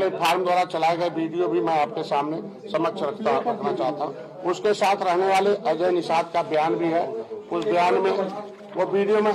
Platform द्वारा चलाए गए वीडियो भी मैं आपके सामने समक्ष रखना चाहता हूँ। उसके साथ रहने वाले अजय निषाद का बयान भी है, उस बयान में वो वीडियो में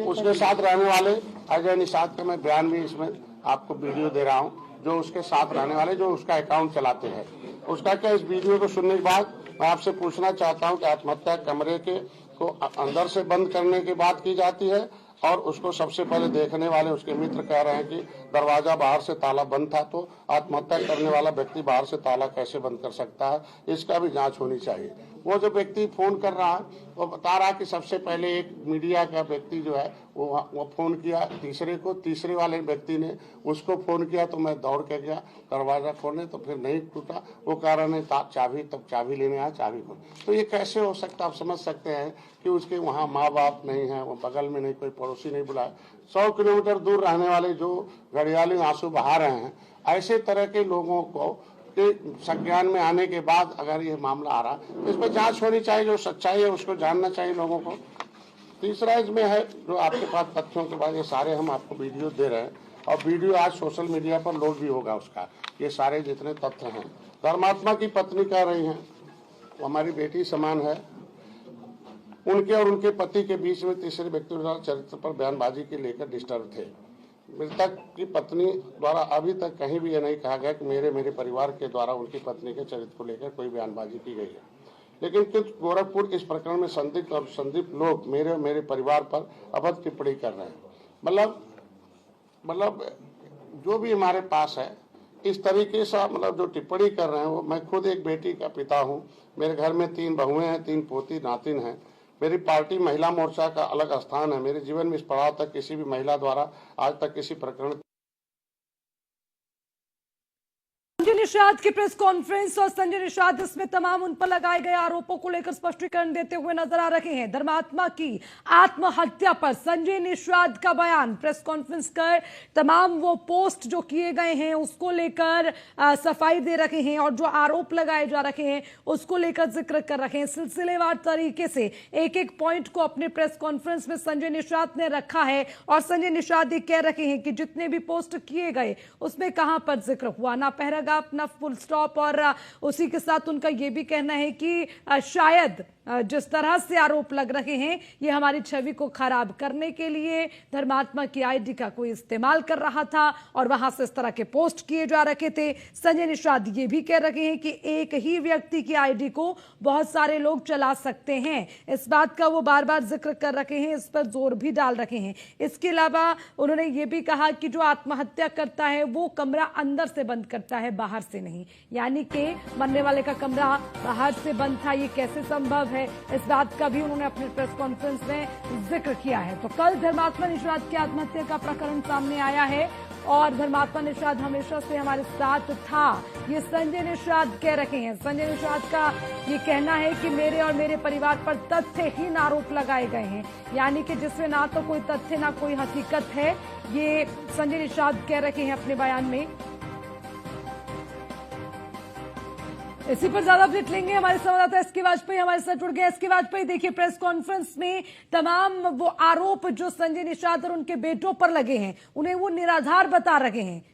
उसके साथ रहने वाले अजय निषाद का मैं बयान भी इसमें आपको वीडियो दे रहा हूँ, जो उसके साथ रहने वाले जो उसका अकाउंट चलाते हैं। उसका क्या, इस वीडियो को सुनने के बाद मैं आपसे पूछना चाहता हूँ कि आत्महत्या कमरे के को अंदर से बंद करने की बात की जाती है और उसको सबसे पहले देखने वाले उसके मित्र कह रहे हैं कि दरवाजा बाहर से ताला बंद था, तो आत्महत्या करने वाला व्यक्ति बाहर से ताला कैसे बंद कर सकता है, इसका भी जांच होनी चाहिए। वो जो व्यक्ति फोन कर रहा है वो बता रहा है कि सबसे पहले एक मीडिया का व्यक्ति जो है वो फोन किया तीसरे वाले व्यक्ति ने उसको फोन किया, तो मैं दौड़ के गया दरवाजा खोलने, तो फिर नहीं टूटा। वो कह रहे नहीं चाबी, तब चाबी लेने आया, चाबी खोल। तो ये कैसे हो सकता, आप समझ सकते हैं कि उसके वहाँ माँ बाप नहीं है, वो बगल में नहीं, कोई पड़ोसी नहीं बुलाया। 100 किलोमीटर दूर रहने वाले जो घड़ियाली आंसू बहा रहे हैं, ऐसे तरह के लोगों को के संज्ञान में आने के बाद अगर ये मामला आ रहा है तो इस पर जांच होनी चाहिए। जो सच्चाई है उसको जानना चाहिए लोगों को। तीसरा इसमें है जो आपके पास तथ्यों के बाद ये सारे हम आपको वीडियो दे रहे हैं और वीडियो आज सोशल मीडिया पर लोड भी होगा उसका, ये सारे जितने तथ्य हैं। धर्मात्मा की पत्नी कह रही हैं वो हमारी बेटी समान है, उनके और उनके पति के बीच में तीसरे व्यक्ति द्वारा चरित्र पर बयानबाजी के लेकर डिस्टर्ब थे। मृतक की पत्नी द्वारा अभी तक कहीं भी यह नहीं कहा गया कि मेरे परिवार के द्वारा उनकी पत्नी के चरित्र को लेकर कोई बयानबाजी की गई है, लेकिन कुछ गोरखपुर इस प्रकरण में संदिग्ध और संदिग्ध लोग मेरे परिवार पर अभद्र टिप्पणी कर रहे हैं। मतलब जो भी हमारे पास है इस तरीके से मतलब जो टिप्पणी कर रहे हैं वो, मैं खुद एक बेटी का पिता हूँ, मेरे घर में 3 बहुएं हैं, 3 पोती नातिन हैं। मेरी पार्टी महिला मोर्चा का अलग स्थान है। मेरे जीवन में इस पड़ाव तक किसी भी महिला द्वारा आज तक किसी प्रकरण संजय निषाद की प्रेस कॉन्फ्रेंस और संजय निषाद इसमें तमाम उन पर लगाए गए आरोपों को लेकर स्पष्टीकरण देते हुए नजर आ रहे हैं। धर्मात्मा की आत्महत्या पर संजय निषाद का बयान, प्रेस कॉन्फ्रेंस कर तमाम वो पोस्ट जो किए गए हैं उसको लेकर सफाई दे रखे हैं और जो आरोप लगाए जा रहे हैं उसको लेकर जिक्र कर रहे हैं। सिलसिलेवार तरीके से एक एक पॉइंट को अपने प्रेस कॉन्फ्रेंस में संजय निषाद ने रखा है और संजय निषाद ये कह रहे हैं कि जितने भी पोस्ट किए गए उसमें कहां पर जिक्र हुआ ना पैराग्राफ ना फुल स्टॉप, और उसी के साथ उनका यह भी कहना है कि शायद जिस तरह से आरोप लग रहे हैं ये हमारी छवि को खराब करने के लिए धर्मात्मा की आईडी का कोई इस्तेमाल कर रहा था और वहां से इस तरह के पोस्ट किए जा रहे थे। संजय निषाद ये भी कह रहे हैं कि एक ही व्यक्ति की आईडी को बहुत सारे लोग चला सकते हैं, इस बात का वो बार बार जिक्र कर रहे हैं, इस पर जोर भी डाल रहे हैं। इसके अलावा उन्होंने ये भी कहा कि जो आत्महत्या करता है वो कमरा अंदर से बंद करता है, बाहर से नहीं, यानी कि मरने वाले का कमरा बाहर से बंद था, ये कैसे संभव है, इस बात का भी उन्होंने अपने प्रेस कॉन्फ्रेंस में जिक्र किया है। तो कल धर्मात्मा निषाद की आत्महत्या का प्रकरण सामने आया है और धर्मात्मा निषाद हमेशा से हमारे साथ था, ये संजय निषाद कह रहे हैं। संजय निषाद का ये कहना है कि मेरे और मेरे परिवार पर तथ्यहीन आरोप लगाए गए हैं, यानी कि जिसमें ना तो कोई तथ्य ना कोई हकीकत है, ये संजय निषाद कह रहे हैं अपने बयान में। इसी पर ज्यादा अपडेट लेंगे, हमारे संवाददाता एसके वाजपेयी हमारे साथ जुड़ गए। एसके वाजपेयी, देखिए प्रेस कॉन्फ्रेंस में तमाम वो आरोप जो संजय निषाद और उनके बेटों पर लगे हैं उन्हें वो निराधार बता रहे हैं।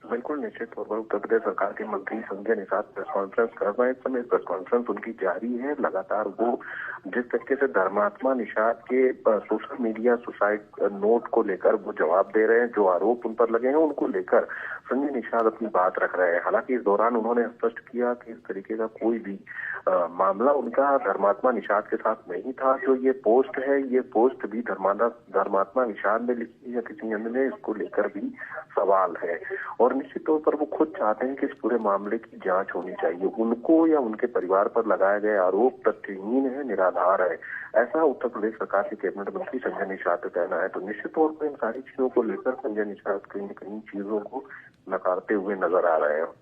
बिल्कुल निश्चित तौर पर उत्तर प्रदेश सरकार के मंत्री संजय निषाद प्रेस कॉन्फ्रेंस कर रहे हैं। इस समय प्रेस कॉन्फ्रेंस उनकी जारी है। लगातार वो जिस तरीके से धर्मात्मा निषाद के सोशल मीडिया सुसाइड नोट को लेकर वो जवाब दे रहे हैं, जो आरोप उन पर लगे हैं उनको लेकर संजय निषाद अपनी बात रख रहे हैं। हालांकि इस दौरान उन्होंने स्पष्ट किया कि इस तरीके का कोई भी मामला उनका धर्मात्मा निषाद के साथ नहीं था। जो ये पोस्ट है, ये पोस्ट भी धर्मात्मा निषाद ने लिखी है, किसी अन्य ने, इसको लेकर भी सवाल है। और निश्चित तौर पर वो खुद चाहते हैं कि इस पूरे मामले की जांच होनी चाहिए। उनको या उनके परिवार पर लगाए गए आरोप तथ्यहीन है, निराधार है, ऐसा उत्तर प्रदेश सरकार के कैबिनेट मंत्री संजय निषाद का कहना है। तो निश्चित तौर पर इन सारी चीजों को लेकर संजय निषाद कहीं न कहीं चीजों को नकारते हुए नजर आ रहे हैं।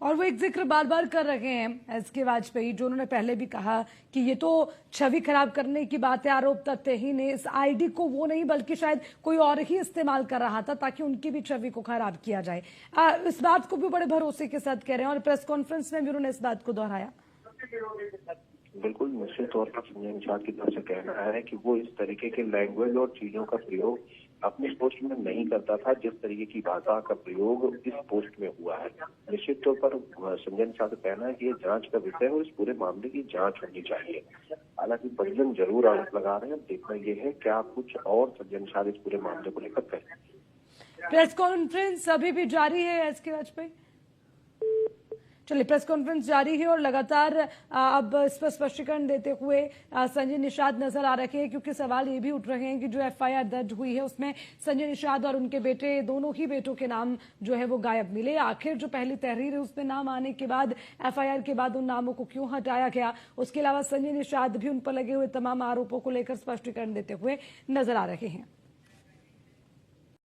और वो एक जिक्र बार बार कर रहे हैं एसके वाजपेयी, जो उन्होंने पहले भी कहा कि ये तो छवि खराब करने की बात है, आरोप तथ्यहीन है, इस आईडी को वो नहीं बल्कि शायद कोई और ही इस्तेमाल कर रहा था ताकि उनकी भी छवि को खराब किया जाए। इस बात को भी बड़े भरोसे के साथ कह रहे हैं और प्रेस कॉन्फ्रेंस में भी उन्होंने इस बात को दोहराया। बिल्कुल निश्चित तौर पर संजय निषाद की तरफ से कहना है कि वो इस तरीके के लैंग्वेज और चीजों का प्रयोग अपनी पोस्ट में नहीं करता था, जिस तरीके की भाषा का प्रयोग इस पोस्ट में हुआ है। निश्चित तौर पर संजय निषाद का कहना है कि ये जांच का विषय है और इस पूरे मामले की जांच होनी चाहिए। हालांकि परिजन जरूर आरोप लगा रहे हैं। देखना ये है क्या कुछ और संजय निषाद इस पूरे मामले को लेकर कहें। प्रेस कॉन्फ्रेंस अभी भी जारी है एसके वाजपेयी। चलिए, प्रेस कॉन्फ्रेंस जारी है और लगातार अब इस पर स्पष्टीकरण देते हुए संजय निषाद नजर आ रहे हैं, क्योंकि सवाल ये भी उठ रहे हैं कि जो एफआईआर दर्ज हुई है उसमें संजय निषाद और उनके बेटे, दोनों ही बेटों के नाम जो है वो गायब मिले। आखिर जो पहली तहरीर है उसमें नाम आने के बाद एफआईआर के बाद उन नामों को क्यों हटाया गया। उसके अलावा संजय निषाद भी उन पर लगे हुए तमाम आरोपों को लेकर स्पष्टीकरण देते हुए नजर आ रहे हैं।